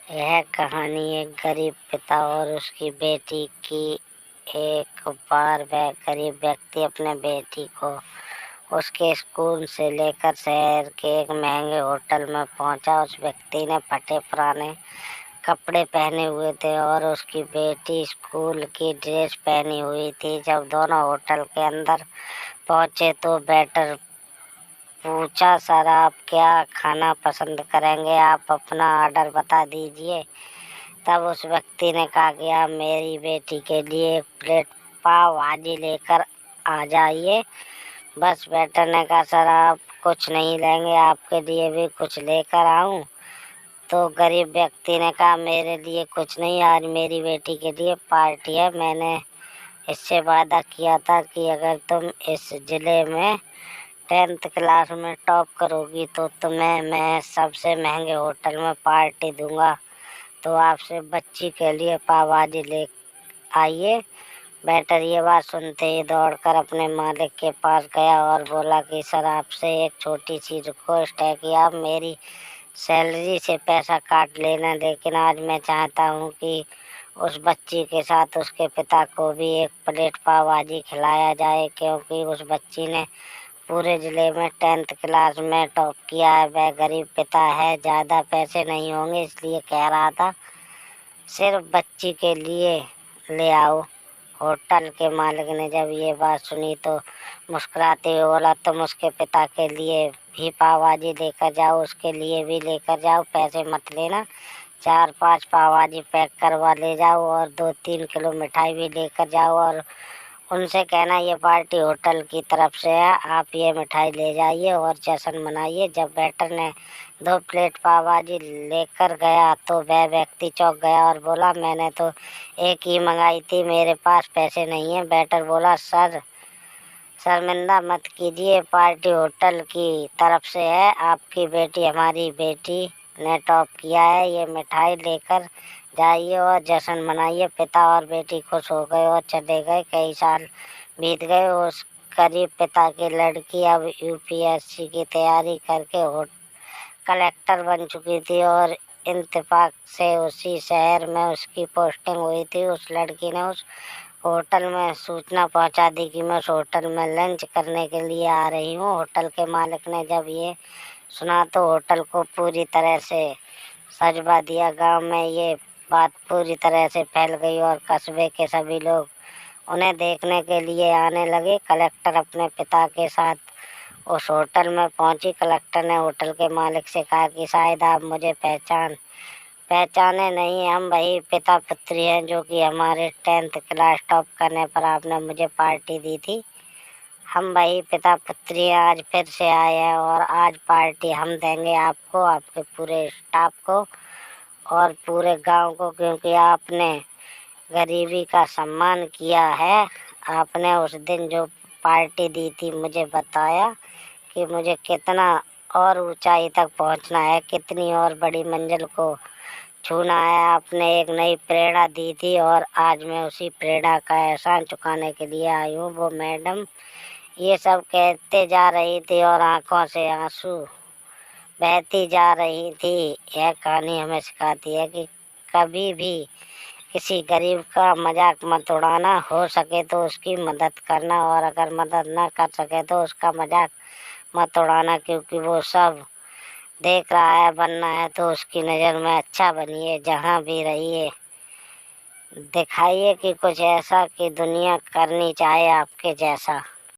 यह कहानी एक गरीब पिता और उसकी बेटी की। एक बार वह गरीब व्यक्ति अपने बेटी को उसके स्कूल से लेकर शहर के एक महंगे होटल में पहुंचा। उस व्यक्ति ने फटे पुराने कपड़े पहने हुए थे और उसकी बेटी स्कूल की ड्रेस पहनी हुई थी। जब दोनों होटल के अंदर पहुंचे तो वेटर पूछा, सर आप क्या खाना पसंद करेंगे? आप अपना ऑर्डर बता दीजिए। तब उस व्यक्ति ने कहा कि आप मेरी बेटी के लिए एक प्लेट पाव भाजी लेकर आ जाइए। बस वेटर ने कहा, सर आप कुछ नहीं लेंगे, आपके लिए भी कुछ लेकर आऊं? तो गरीब व्यक्ति ने कहा, मेरे लिए कुछ नहीं, आज मेरी बेटी के लिए पार्टी है। मैंने इससे वादा किया था कि अगर तुम इस जिले में 10th क्लास में टॉप करोगी तो तुम्हें मैं सबसे महंगे होटल में पार्टी दूंगा। तो आपसे बच्ची के लिए पाव भाजी ले आइए। वेटर ये बात सुनते ही दौड़कर अपने मालिक के पास गया और बोला कि सर आपसे एक छोटी सी रिक्वेस्ट है कि आप मेरी सैलरी से पैसा काट लेना, लेकिन आज मैं चाहता हूँ कि उस बच्ची के साथ उसके पिता को भी एक प्लेट पाव भाजी खिलाया जाए, क्योंकि उस बच्ची ने पूरे जिले में 10th क्लास में टॉप किया है। वह गरीब पिता है, ज़्यादा पैसे नहीं होंगे, इसलिए कह रहा था सिर्फ बच्ची के लिए ले आओ। होटल के मालिक ने जब ये बात सुनी तो मुस्कुराते हुए बोला, तुम उसके पिता के लिए भी पाव भाजी लेकर जाओ, उसके लिए भी लेकर जाओ, पैसे मत लेना। 4-5 पाव भाजी पैक करवा ले जाओ और 2-3 किलो मिठाई भी लेकर जाओ और उनसे कहना ये पार्टी होटल की तरफ से है, आप ये मिठाई ले जाइए और जश्न मनाइए। जब वेटर ने 2 प्लेट पाव भाजी लेकर गया तो वह व्यक्ति चौंक गया और बोला, मैंने तो एक ही मंगाई थी, मेरे पास पैसे नहीं है। वेटर बोला, सर शर्मिंदा मत कीजिए, पार्टी होटल की तरफ से है, आपकी बेटी हमारी बेटी ने टॉप किया है, ये मिठाई लेकर जाइए और जश्न मनाइए। पिता और बेटी खुश हो गए और चले गए। कई साल बीत गए। उस गरीब पिता की लड़की अब यूपीएससी की तैयारी करके कलेक्टर बन चुकी थी और इत्तेफाक से उसी शहर में उसकी पोस्टिंग हुई थी। उस लड़की ने उस होटल में सूचना पहुंचा दी कि मैं उस होटल में लंच करने के लिए आ रही हूँ। होटल के मालिक ने जब ये सुना तो होटल को पूरी तरह से सजवा दिया। गांव में ये बात पूरी तरह से फैल गई और कस्बे के सभी लोग उन्हें देखने के लिए आने लगे। कलेक्टर अपने पिता के साथ उस होटल में पहुंची। कलेक्टर ने होटल के मालिक से कहा कि शायद आप मुझे पहचाने नहीं, हम वही पिता पुत्री हैं जो कि हमारे 10th क्लास टॉप करने पर आपने मुझे पार्टी दी थी। हम वही पिता पुत्री हैं, आज फिर से आए हैं और आज पार्टी हम देंगे आपको, आपके पूरे स्टाफ को और पूरे गांव को, क्योंकि आपने गरीबी का सम्मान किया है। आपने उस दिन जो पार्टी दी थी मुझे बताया कि मुझे कितना और ऊंचाई तक पहुंचना है, कितनी और बड़ी मंजिल को छूना है। आपने एक नई प्रेरणा दी थी और आज मैं उसी प्रेरणा का एहसान चुकाने के लिए आई हूँ। वो मैडम ये सब कहते जा रही थी और आंखों से आंसू बहती जा रही थी। यह कहानी हमें सिखाती है कि कभी भी किसी गरीब का मजाक मत उड़ाना, हो सके तो उसकी मदद करना और अगर मदद ना कर सके तो उसका मजाक मत उड़ाना, क्योंकि वो सब देख रहा है। बनना है तो उसकी नज़र में अच्छा बनिए, जहाँ भी रहिए दिखाइए कि कुछ ऐसा कि दुनिया करनी चाहे आपके जैसा।